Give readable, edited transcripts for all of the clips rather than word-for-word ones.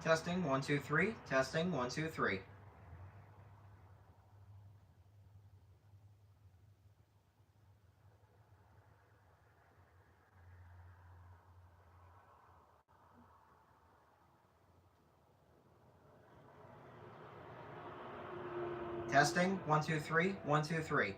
Testing, 1, 2, 3. Testing, 1, 2, 3. Testing, 1, 2, 3. 1, 2, 3.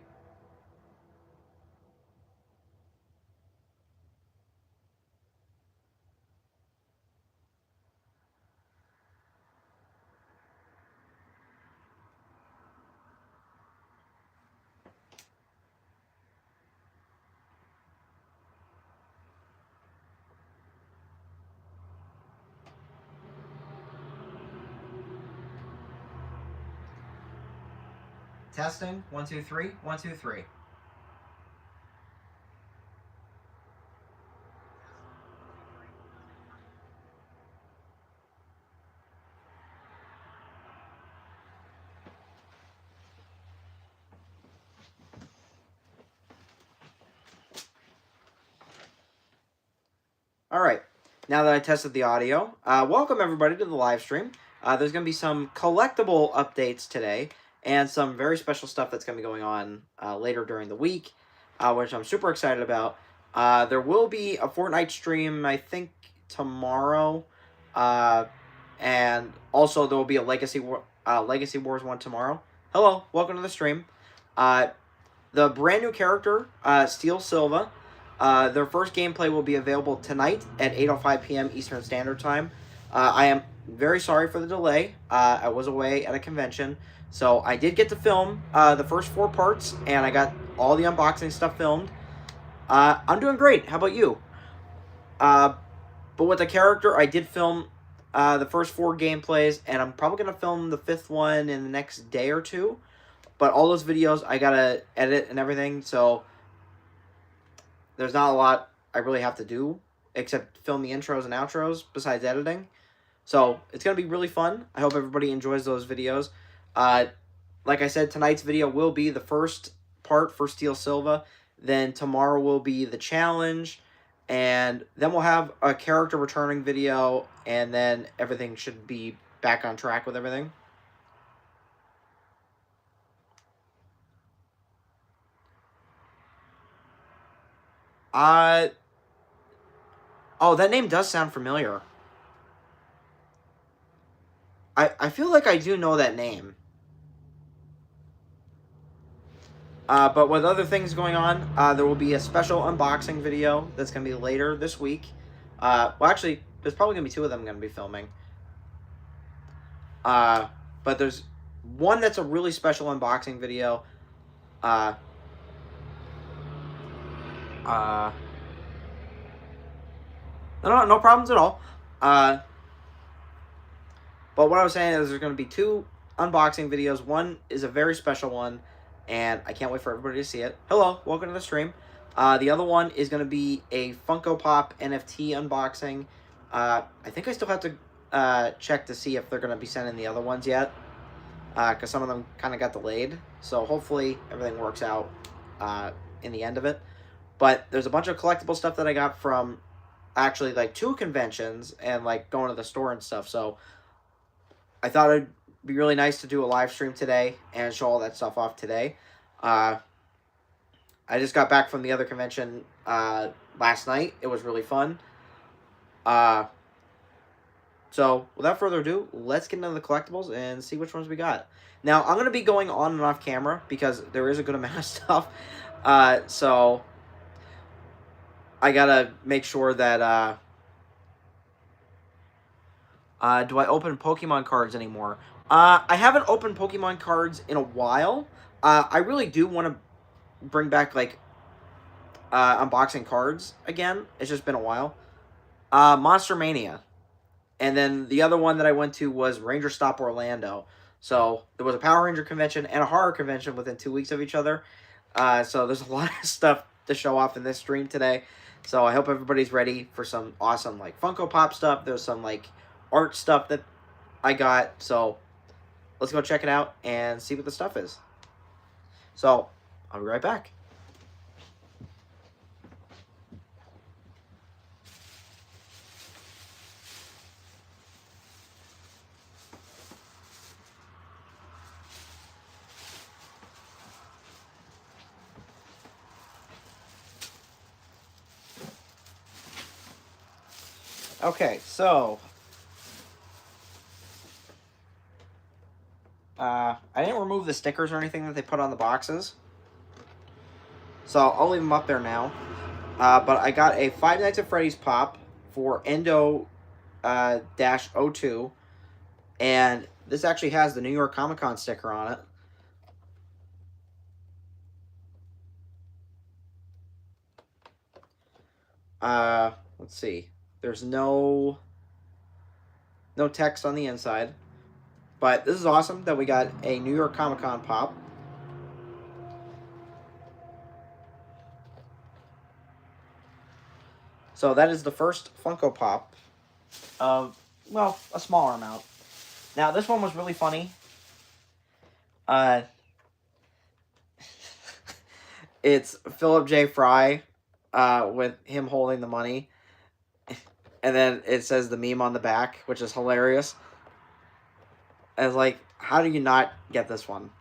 Testing, 1, 2, 3. 1, 2, 3. All right, now that I tested the audio, welcome everybody to the live stream. There's going to be some collectible updates today and some very special stuff that's going to be going on later during the week, which I'm super excited about. There will be a Fortnite stream, I think, tomorrow, and also there will be a Legacy Wars one tomorrow. Hello, welcome to the stream. The brand new character, Steel Silva. Their first gameplay will be available tonight at 8:05 p.m. Eastern Standard Time. I am very sorry for the delay. I was away at a convention, so I did get to film the first 4 parts, and I got all the unboxing stuff filmed. I'm doing great. How about you? But with the character, I did film the first 4 gameplays, and I'm probably going to film the 5th one in the next day or two. But all those videos, I got to edit and everything, so there's not a lot I really have to do except film the intros and outros besides editing. So it's going to be really fun. I hope everybody enjoys those videos. Like I said, tonight's video will be the first part for Steel Silva. Then tomorrow will be the challenge. And then we'll have a character returning video. And then everything should be back on track with everything. Oh, that name does sound familiar. I feel like I do know that name. But with other things going on, there will be a special unboxing video that's going to be later this week. Well, actually, there's probably going to be 2 of them going to be filming. But there's one that's a really special unboxing video. No problems at all. But what I was saying is there's going to be 2 unboxing videos. One is a very special one, and I can't wait for everybody to see it. Hello, welcome to the stream. The other one is going to be a Funko Pop NFT unboxing. I think I still have to check to see if they're going to be sending the other ones yet, because some of them kind of got delayed. So hopefully everything works out in the end of it. But there's a bunch of collectible stuff that I got from actually like 2 conventions and like going to the store and stuff. So I thought it'd be really nice to do a live stream today and show all that stuff off today. I just got back from the other convention last night. It was really fun. So without further ado, let's get into the collectibles and see which ones we got. Now, I'm going to be going on and off camera because there is a good amount of stuff. So I got to make sure that... do I open Pokemon cards anymore? I haven't opened Pokemon cards in a while. I really do want to bring back, like, unboxing cards again. It's just been a while. Monster Mania. And then the other one that I went to was Ranger Stop Orlando. So there was a Power Ranger convention and a horror convention within 2 weeks of each other. So there's a lot of stuff to show off in this stream today. So I hope everybody's ready for some awesome, like, Funko Pop stuff. There's some, like, art stuff that I got. So let's go check it out and see what the stuff is. So I'll be right back. Okay, so I didn't remove the stickers or anything that they put on the boxes, so I'll leave them up there now. But I got a Five Nights at Freddy's pop for Endo dash 02, and this actually has the New York Comic Con sticker on it. Let's see. There's no text on the inside, but this is awesome that we got a New York Comic Con pop. So that is the first Funko Pop of, well, a smaller amount. Now, this one was really funny. It's Philip J. Fry with him holding the money. And then it says the meme on the back, which is hilarious. And it's like, how do you not get this one?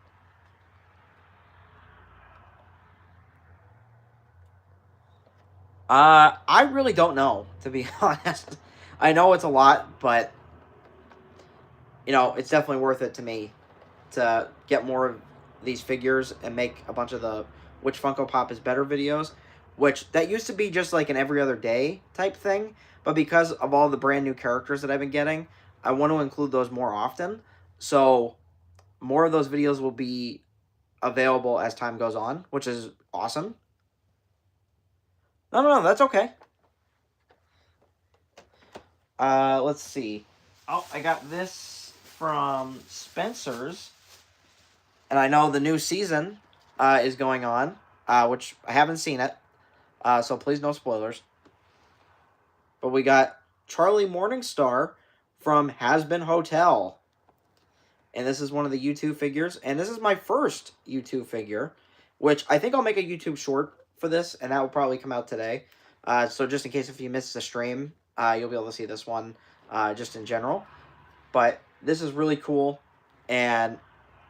I really don't know, to be honest. I know it's a lot, but you know, it's definitely worth it to me to get more of these figures and make a bunch of the which Funko Pop is better videos, which that used to be just like an every other day type thing, but because of all the brand new characters that I've been getting, I want to include those more often. So more of those videos will be available as time goes on, which is awesome. No, that's okay. Let's see. Oh, I got this from Spencer's. And I know the new season is going on, which I haven't seen it. So please no spoilers. But we got Charlie Morningstar from Has Been Hotel. And this is one of the YouTube figures. And this is my first YouTube figure, which I think I'll make a YouTube short for this. And that will probably come out today. So just in case if you missed the stream, you'll be able to see this one just in general. But this is really cool. And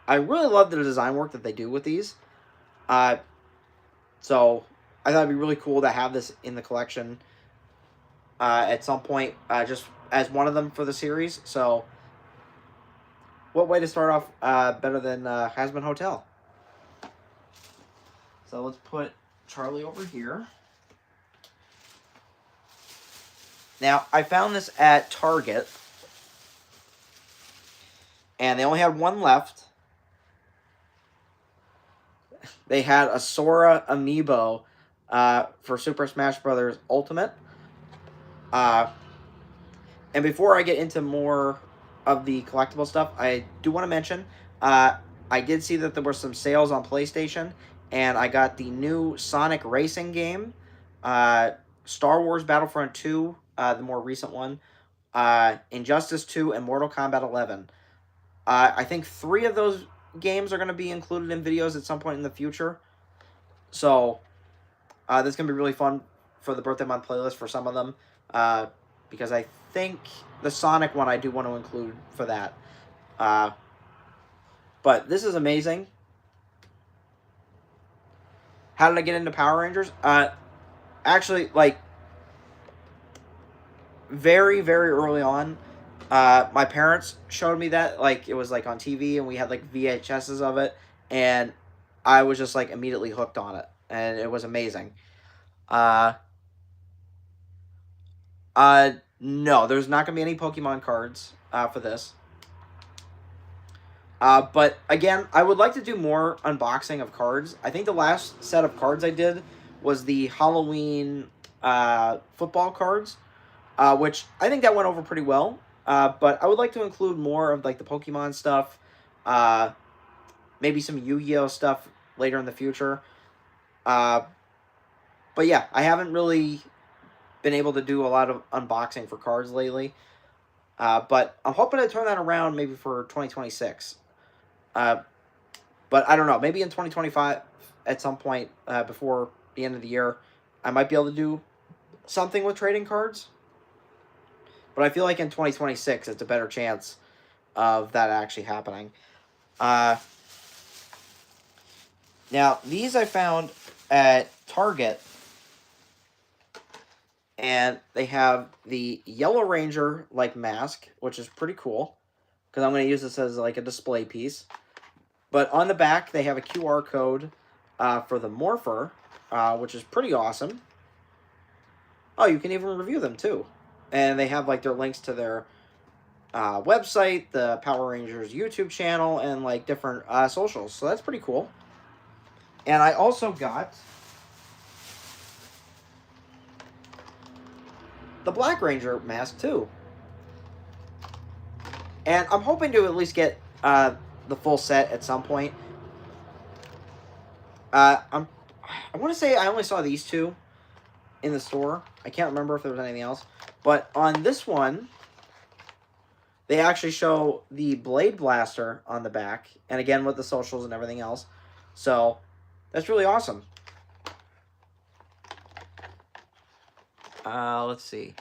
I really love the design work that they do with these. So I thought it'd be really cool to have this in the collection at some point, just as one of them for the series. So what way to start off better than Has Been Hotel? So let's put Charlie over here. Now, I found this at Target, and they only had one left. They had a Sora amiibo for Super Smash Bros. Ultimate. And before I get into more of the collectible stuff, I do want to mention, I did see that there were some sales on PlayStation, and I got the new Sonic Racing game, Star Wars Battlefront 2, the more recent one, Injustice 2, and Mortal Kombat 11. I think 3 of those games are going to be included in videos at some point in the future. So, this is going to be really fun for the birthday month playlist for some of them. Because I think the Sonic one I do want to include for that. But this is amazing. How did I get into Power Rangers? Actually, like, very, very early on, my parents showed me that, like, it was, like, on TV, and we had, like, VHSs of it, and I was just, like, immediately hooked on it, and it was amazing. No, there's not going to be any Pokemon cards, for this. But, again, I would like to do more unboxing of cards. I think the last set of cards I did was the Halloween, football cards, which I think that went over pretty well. But I would like to include more of, like, the Pokemon stuff, maybe some Yu-Gi-Oh stuff later in the future. But yeah, I haven't really been able to do a lot of unboxing for cards lately. But I'm hoping to turn that around maybe for 2026. But I don't know, maybe in 2025 at some point before the end of the year, I might be able to do something with trading cards. But I feel like in 2026, it's a better chance of that actually happening. Now, these I found at Target. And they have the Yellow Ranger like mask, which is pretty cool because I'm going to use this as like a display piece. But on the back, they have a QR code for the Morpher, which is pretty awesome. Oh, you can even review them too. And they have like their links to their website, the Power Rangers YouTube channel, and like different socials. So that's pretty cool. And I also got the Black Ranger mask too. And I'm hoping to at least get the full set at some point. I want to say I only saw these two in the store. I can't remember if there was anything else. But on this one, they actually show the Blade Blaster on the back. And again, with the socials and everything else. So, that's really awesome. Let's see.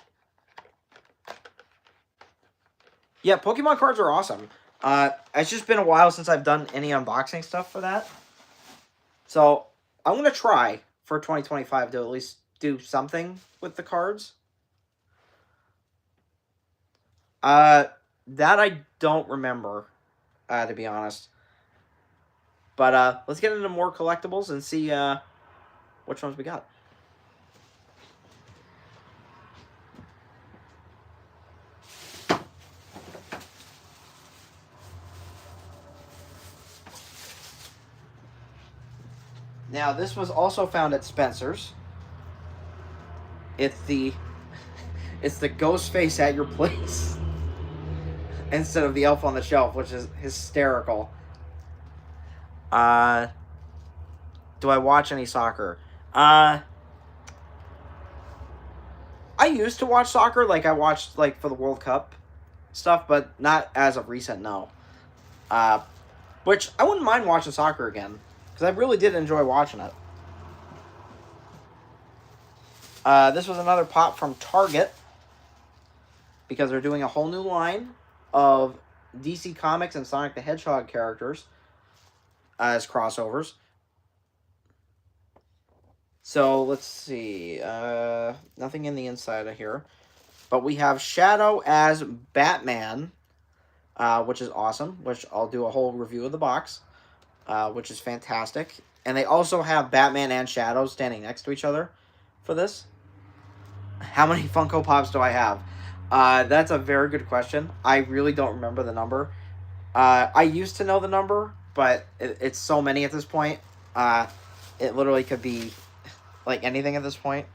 Yeah, Pokemon cards are awesome. It's just been a while since I've done any unboxing stuff for that. So, I'm going to try for 2025 to at least do something with the cards. That I don't remember, to be honest. But let's get into more collectibles and see which ones we got. Now, this was also found at Spencer's. It's the ghost face at your place instead of the elf on the shelf, which is hysterical. Do I watch any soccer? I used to watch soccer, like I watched like for the World Cup stuff, but not as of recent, no. Which I wouldn't mind watching soccer again, because I really did enjoy watching it. This was another pop from Target, because they're doing a whole new line of DC Comics and Sonic the Hedgehog characters as crossovers. So, let's see. Nothing in the inside of here. But we have Shadow as Batman, which is awesome, which I'll do a whole review of the box, which is fantastic. And they also have Batman and Shadow standing next to each other for this. How many Funko Pops do I have? That's a very good question. I really don't remember the number. I used to know the number, but it's so many at this point. It literally could be like anything at this point.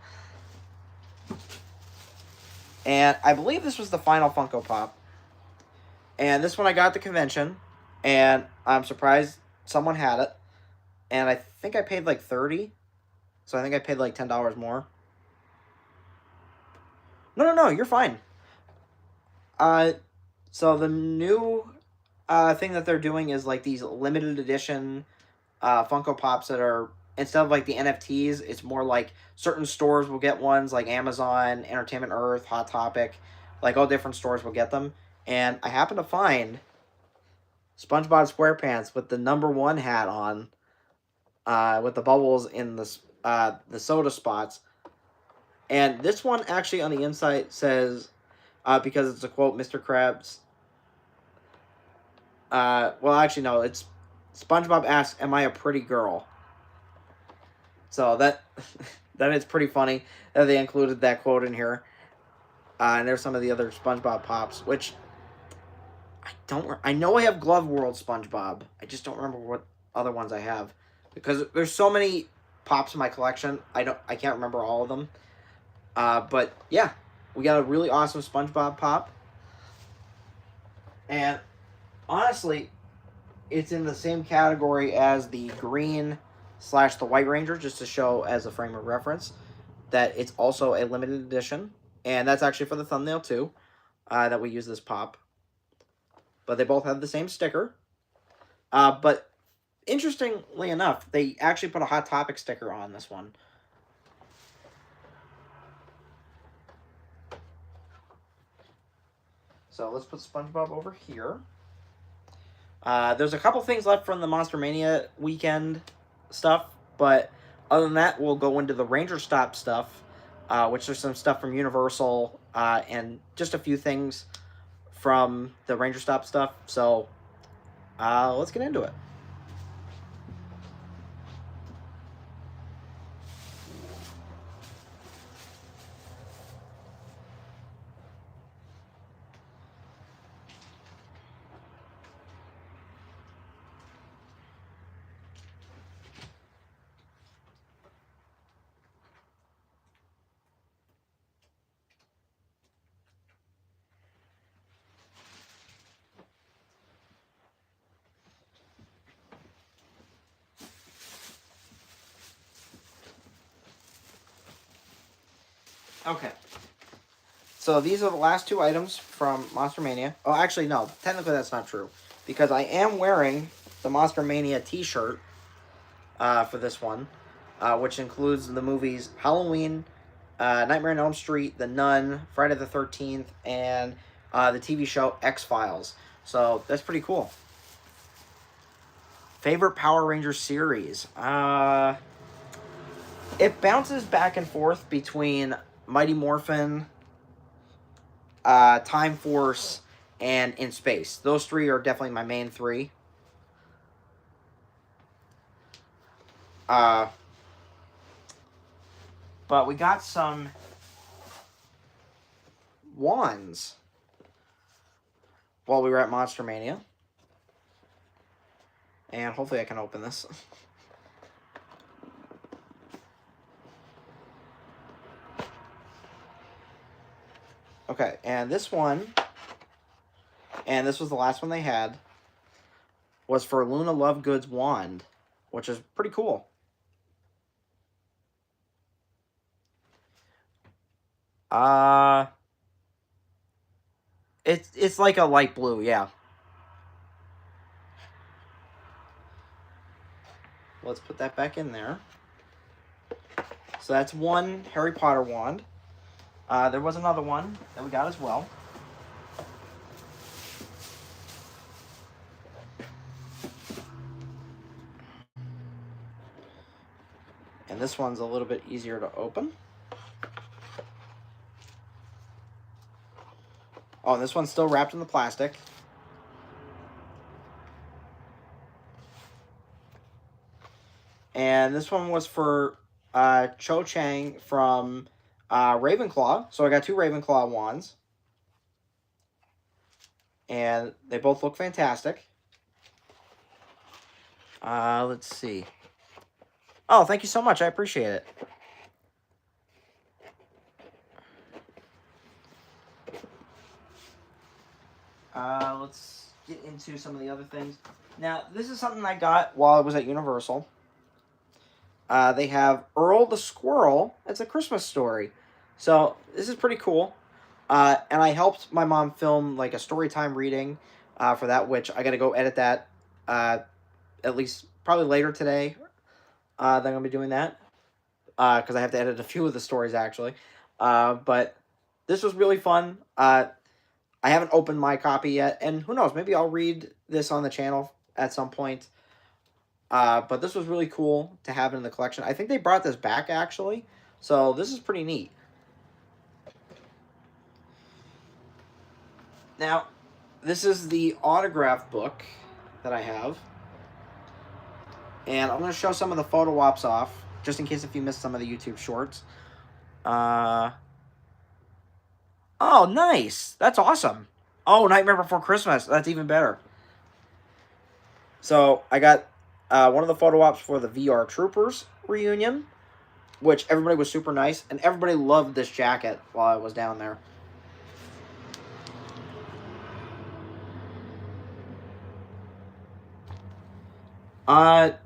And I believe this was the final Funko Pop. And this one I got at the convention. And I'm surprised someone had it. And I think I paid like $30. So I think I paid like $10 more. No, you're fine. So the new thing that they're doing is like these limited edition Funko Pops that are, instead of like the NFTs, it's more like certain stores will get ones, like Amazon, Entertainment Earth, Hot Topic, like all different stores will get them. And I happen to find SpongeBob SquarePants with the #1 hat on, with the bubbles in the soda spots. And this one actually on the inside says, because it's a quote, Mr. Krabs. Well, actually, no, it's SpongeBob asks, "Am I a pretty girl?" So that is pretty funny that they included that quote in here. And there's some of the other SpongeBob Pops, which I know I have Glove World SpongeBob. I just don't remember what other ones I have, because there's so many Pops in my collection. I can't remember all of them. But yeah, we got a really awesome SpongeBob Pop. And honestly, it's in the same category as the green / the White Ranger, just to show as a frame of reference that it's also a limited edition. And that's actually for the thumbnail too, that we use this pop. But they both have the same sticker. But interestingly enough, they actually put a Hot Topic sticker on this one. So let's put SpongeBob over here. There's a couple things left from the Monster Mania weekend stuff, but other than that, we'll go into the Ranger Stop stuff which there's some stuff from Universal and just a few things from the Ranger Stop stuff. So let's get into it. Okay. So these are the last two items from Monster Mania. Oh, actually, no. Technically, that's not true. Because I am wearing the Monster Mania t-shirt for this one, which includes the movies Halloween, Nightmare on Elm Street, The Nun, Friday the 13th, and the TV show X-Files. So that's pretty cool. Favorite Power Rangers series? It bounces back and forth between Mighty Morphin, Time Force, and In Space. Those three are definitely my main three. But we got some wands while we were at Monster Mania. And hopefully I can open this. Okay, and this one, and this was the last one they had, was for Luna Lovegood's wand, which is pretty cool. It's like a light blue, yeah. Let's put that back in there. So that's one Harry Potter wand. There was another one that we got as well. And this one's a little bit easier to open. Oh, and this one's still wrapped in the plastic. And this one was for Cho Chang from Ravenclaw. So I got two Ravenclaw wands. And they both look fantastic. Let's see. Oh, thank you so much. I appreciate it. Let's get into some of the other things. Now, this is something I got while I was at Universal. They have Earl the Squirrel. It's a Christmas story. So, this is pretty cool. And I helped my mom film like a story time reading for that, which I got to go edit that at least probably later today. That I'm going to be doing that. Because I have to edit a few of the stories, actually. But this was really fun. I haven't opened my copy yet, and who knows, maybe I'll read this on the channel at some point. But this was really cool to have in the collection. I think they brought this back, actually, so this is pretty neat. Now, this is the autograph book that I have, and I'm going to show some of the photo ops off, just in case if you missed some of the YouTube shorts. Oh, nice. That's awesome. Oh, Nightmare Before Christmas. That's even better. So, I got one of the photo ops for the VR Troopers reunion, which everybody was super nice, and everybody loved this jacket while I was down there.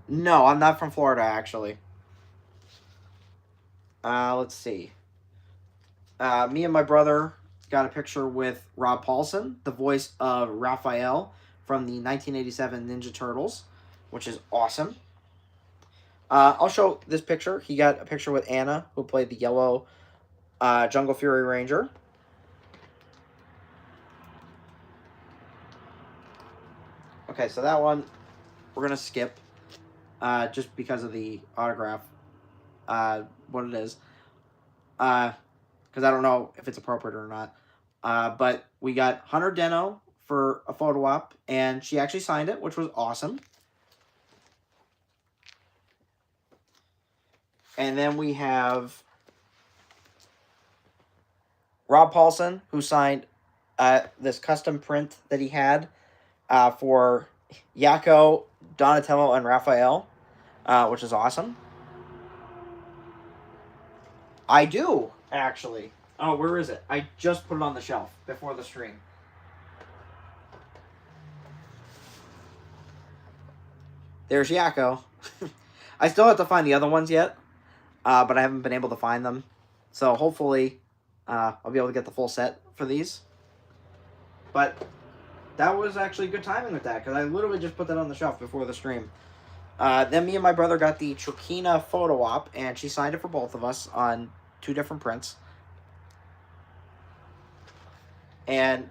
No, I'm not from Florida, actually. Let's see. Me and my brother got a picture with Rob Paulson, the voice of Raphael from the 1987 Ninja Turtles, which is awesome. I'll show this picture. He got a picture with Anna, who played the yellow Jungle Fury Ranger. Okay, so that one we're going to skip just because of the autograph, what it is. because I don't know if it's appropriate or not. But we got Hunter Deno for a photo op, and she actually signed it, which was awesome. And then we have Rob Paulson, who signed this custom print that he had for Jaco, Donatello, and Raphael, which is awesome. I do, actually. Oh, where is it? I just put it on the shelf before the stream. There's Jaco. I still have to find the other ones yet, but I haven't been able to find them. So hopefully I'll be able to get the full set for these. But that was actually good timing with that, because I literally just put that on the shelf before the stream. Then me and my brother got the Trakina photo op, and she signed it for both of us on 2 different prints. And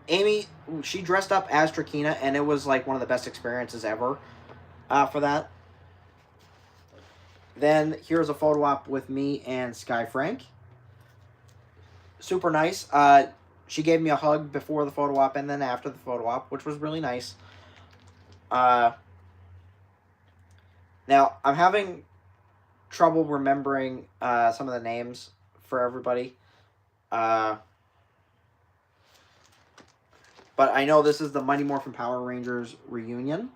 Amy, she dressed up as Trakina, and it was like one of the best experiences ever for that. Then here's a photo op with me and Sky Frank. Super nice. She gave me a hug before the photo op and then after the photo op, which was really nice. Now, I'm having trouble remembering some of the names for everybody. But I know this is the Mighty Morphin Power Rangers reunion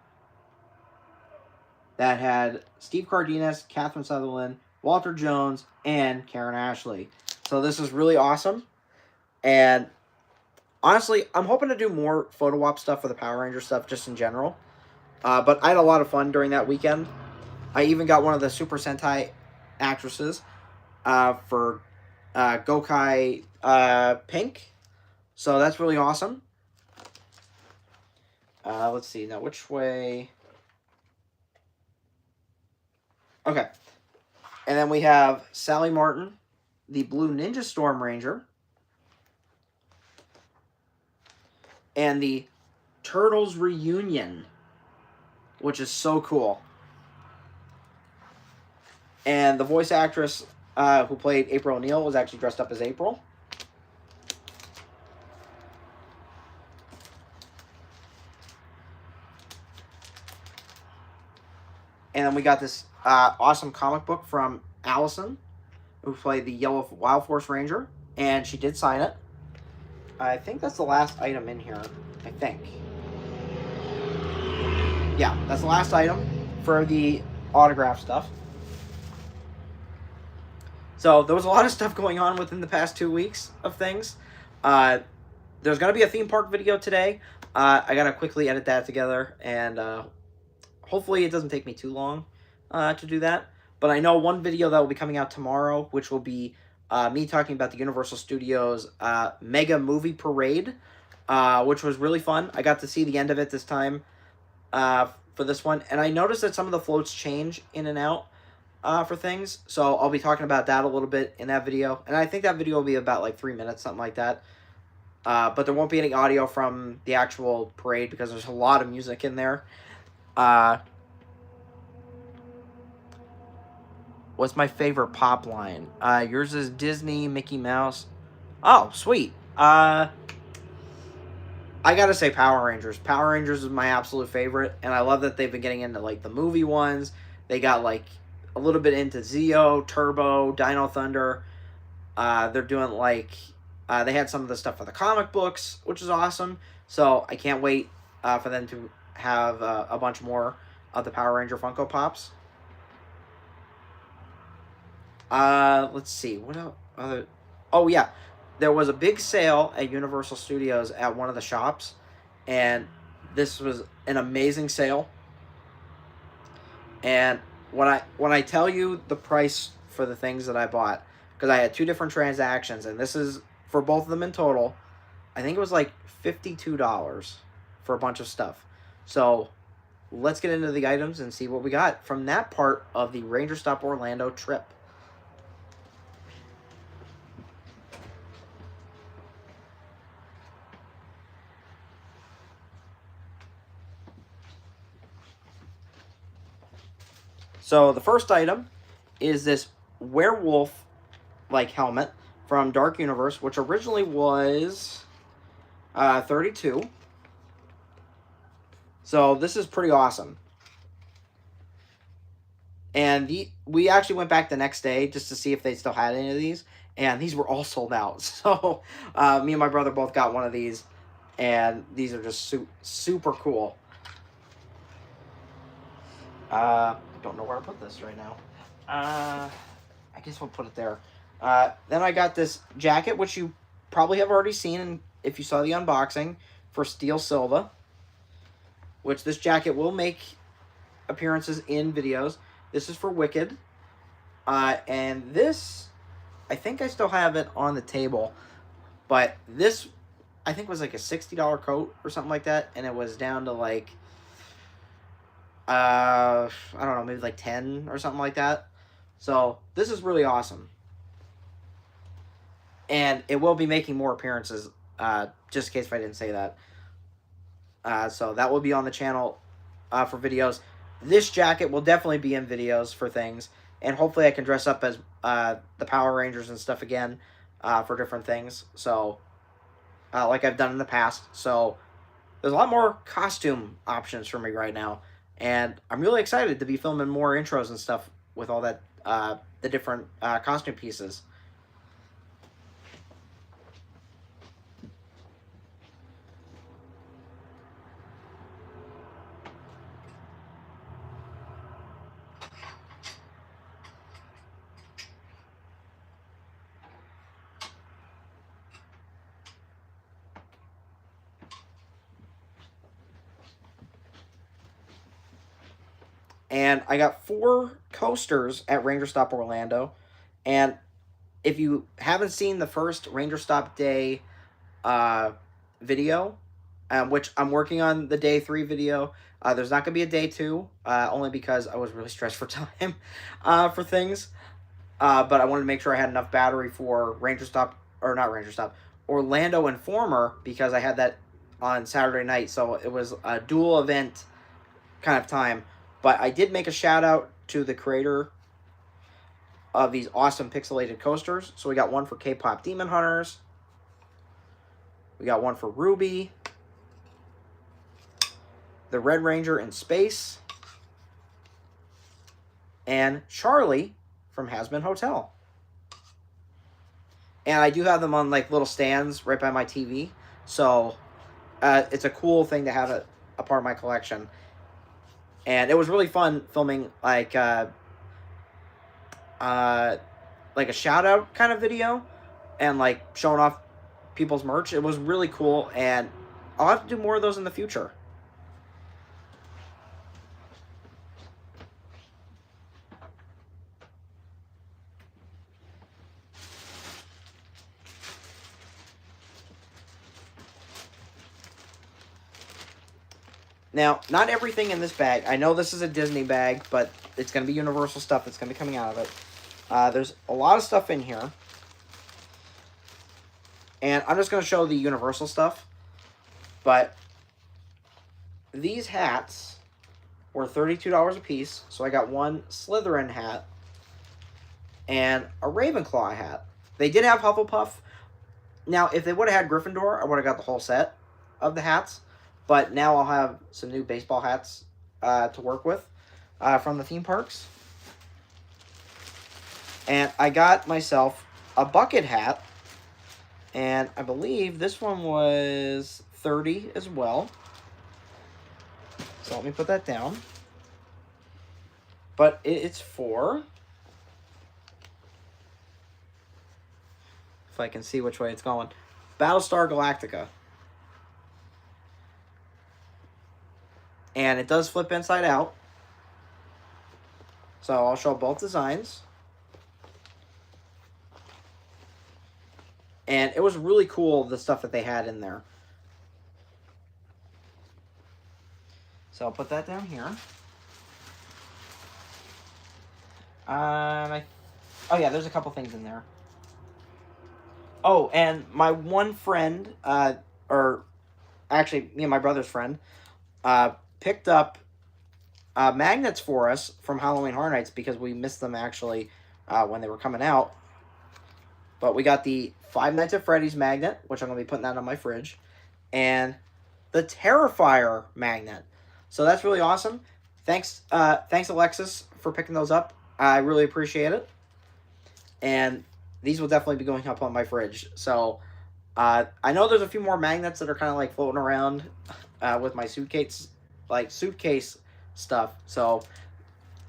that had Steve Cardenas, Catherine Sutherland, Walter Jones, and Karen Ashley. So this is really awesome. And honestly, I'm hoping to do more photo op stuff for the Power Ranger stuff just in general. But I had a lot of fun during that weekend. I even got one of the Super Sentai actresses for Gokai Pink. So that's really awesome. Let's see. Now, which way? Okay. And then we have Sally Martin, the Blue Ninja Storm Ranger, and the Turtles Reunion, which is so cool. And the voice actress who played April O'Neil was actually dressed up as April. And then we got this awesome comic book from Allison, who played the Yellow Wild Force Ranger, and she did sign it. I think that's the last item in here, I think. Yeah, that's the last item for the autograph stuff. So there was a lot of stuff going on within the past 2 weeks of things. There's going to be a theme park video today. I got to quickly edit that together, and hopefully it doesn't take me too long to do that. But I know one video that will be coming out tomorrow, which will be me talking about the Universal Studios Mega Movie Parade, which was really fun. I got to see the end of it this time for this one. And I noticed that some of the floats change in and out for things. So I'll be talking about that a little bit in that video. And I think that video will be about like 3 minutes, something like that. But there won't be any audio from the actual parade because there's a lot of music in there. What's my favorite pop line? Yours is Disney, Mickey Mouse. Oh, sweet. I gotta say Power Rangers. Power Rangers is my absolute favorite, and I love that they've been getting into like the movie ones. They got like a little bit into Zeo, Turbo, Dino Thunder. They're doing like they had some of the stuff for the comic books, which is awesome. So I can't wait for them to have a bunch more of the Power Ranger Funko Pops. Let's see. What else? Oh, yeah. There was a big sale at Universal Studios at one of the shops, and this was an amazing sale. And when I tell you the price for the things that I bought, because I had 2 different transactions, and this is for both of them in total, I think it was like $52 for a bunch of stuff. So let's get into the items and see what we got from that part of the Ranger Stop Orlando trip. So the first item is this werewolf like helmet from Dark Universe, which originally was 32. So this is pretty awesome. And we actually went back the next day just to see if they still had any of these, and these were all sold out. So me and my brother both got one of these, and these are just super cool. I don't know where to put this right now. I guess we'll put it there. Then I got this jacket, which you probably have already seen if you saw the unboxing, for Steel Silva, which this jacket will make appearances in videos. This is for Wicked. And this, I think I still have it on the table, but this, I think, was like a $60 coat or something like that, and it was down to like, I don't know, maybe like 10 or something like that. So this is really awesome. And it will be making more appearances, just in case if I didn't say that. So that will be on the channel for videos. This jacket will definitely be in videos for things. And hopefully I can dress up as the Power Rangers and stuff again for different things. So, like I've done in the past. So, there's a lot more costume options for me right now. And I'm really excited to be filming more intros and stuff with all that, the different costume pieces. And I got 4 coasters at Ranger Stop Orlando. And if you haven't seen the first Ranger Stop Day video, which I'm working on the Day 3 video, there's not going to be a Day 2, only because I was really stressed for time for things. But I wanted to make sure I had enough battery for Ranger Stop, or not Ranger Stop, Orlando Informer, because I had that on Saturday night. So it was a dual event kind of time. But I did make a shout out to the creator of these awesome pixelated coasters. So we got one for K-Pop Demon Hunters. We got one for Ruby. The Red Ranger in Space. And Charlie from Hazbin Hotel. And I do have them on like little stands right by my TV. So it's a cool thing to have a part of my collection. And it was really fun filming like a shout out kind of video and like showing off people's merch. It was really cool, and I'll have to do more of those in the future. Now, not everything in this bag. I know this is a Disney bag, but it's going to be Universal stuff that's going to be coming out of it. There's a lot of stuff in here. And I'm just going to show the Universal stuff. But these hats were $32 a piece. So I got one Slytherin hat and a Ravenclaw hat. They did have Hufflepuff. Now, if they would have had Gryffindor, I would have got the whole set of the hats. But now I'll have some new baseball hats to work with from the theme parks. And I got myself a bucket hat. And I believe this one was $30 as well. So let me put that down. But it's for... if I can see which way it's going. Battlestar Galactica. And it does flip inside out. So I'll show both designs. And it was really cool, the stuff that they had in there. So I'll put that down here. Oh yeah, there's a couple things in there. Oh, and my one friend, or actually me and my brother's friend, picked up magnets for us from Halloween Horror Nights because we missed them actually when they were coming out. But we got the Five Nights at Freddy's magnet, which I'm going to be putting that on my fridge. And the Terrifier magnet. So that's really awesome. Thanks, Alexis, for picking those up. I really appreciate it. And these will definitely be going up on my fridge. So I know there's a few more magnets that are kind of like floating around with my suitcase stuff. So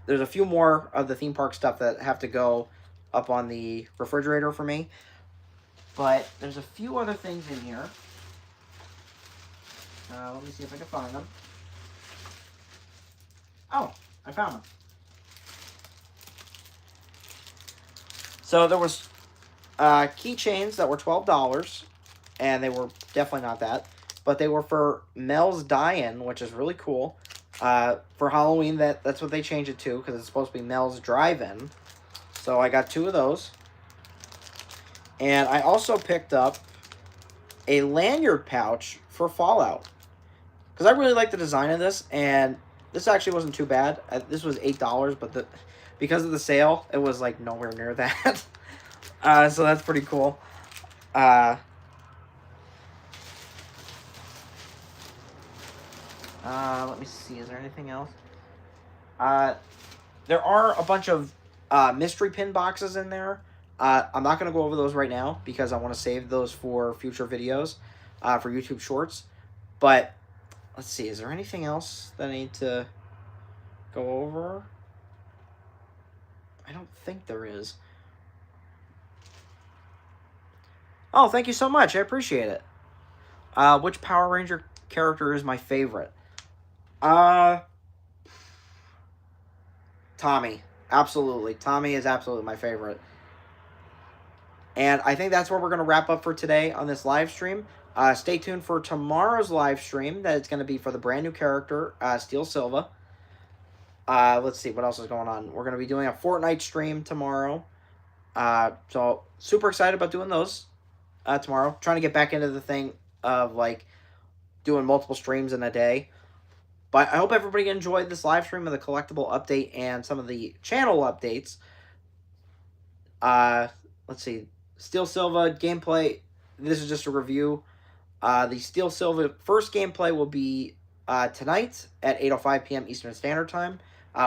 there's a few more of the theme park stuff that have to go up on the refrigerator for me. But there's a few other things in here. Let me see if I can find them. Oh, I found them. So there was keychains that were $12, and they were definitely not that. But they were for Mel's Die-In, which is really cool. For Halloween, that's what they changed it to, because it's supposed to be Mel's Drive-In. So I got 2 of those. And I also picked up a lanyard pouch for Fallout. Because I really like the design of this, and this actually wasn't too bad. This was $8, but because of the sale, it was like nowhere near that. So that's pretty cool. Let me see. Is there anything else? There are a bunch of mystery pin boxes in there. I'm not going to go over those right now because I want to save those for future videos for YouTube Shorts. But let's see. Is there anything else that I need to go over? I don't think there is. Oh, thank you so much. I appreciate it. Which Power Ranger character is my favorite? Tommy. Absolutely. Tommy is absolutely my favorite. And I think that's where we're going to wrap up for today on this live stream. Stay tuned for tomorrow's live stream. That it's going to be for the brand new character, Steel Silva. Let's see what else is going on. We're going to be doing a Fortnite stream tomorrow. So super excited about doing those tomorrow. Trying to get back into the thing of like doing multiple streams in a day. But I hope everybody enjoyed this live stream of the collectible update and some of the channel updates. Let's see. Steel Silva gameplay. This is just a review. The Steel Silva first gameplay will be tonight at 8:05 p.m. Eastern Standard Time,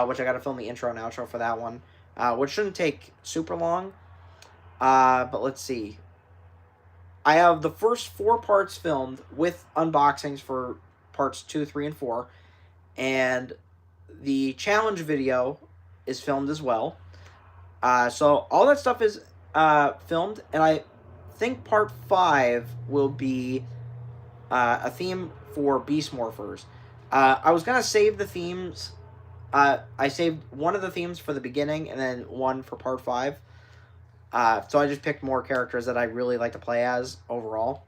which I got to film the intro and outro for that one, which shouldn't take super long. But let's see. I have the first 4 parts filmed with unboxings for parts 2, 3, and 4. And the challenge video is filmed as well. So all that stuff is filmed, and I think part 5 will be a theme for Beast Morphers. I was going to save the themes. I saved one of the themes for the beginning and then one for part 5. So I just picked more characters that I really like to play as overall.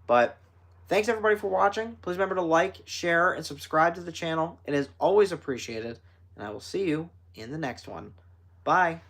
But thanks everybody for watching. Please remember to like, share, and subscribe to the channel. It is always appreciated. And I will see you in the next one. Bye.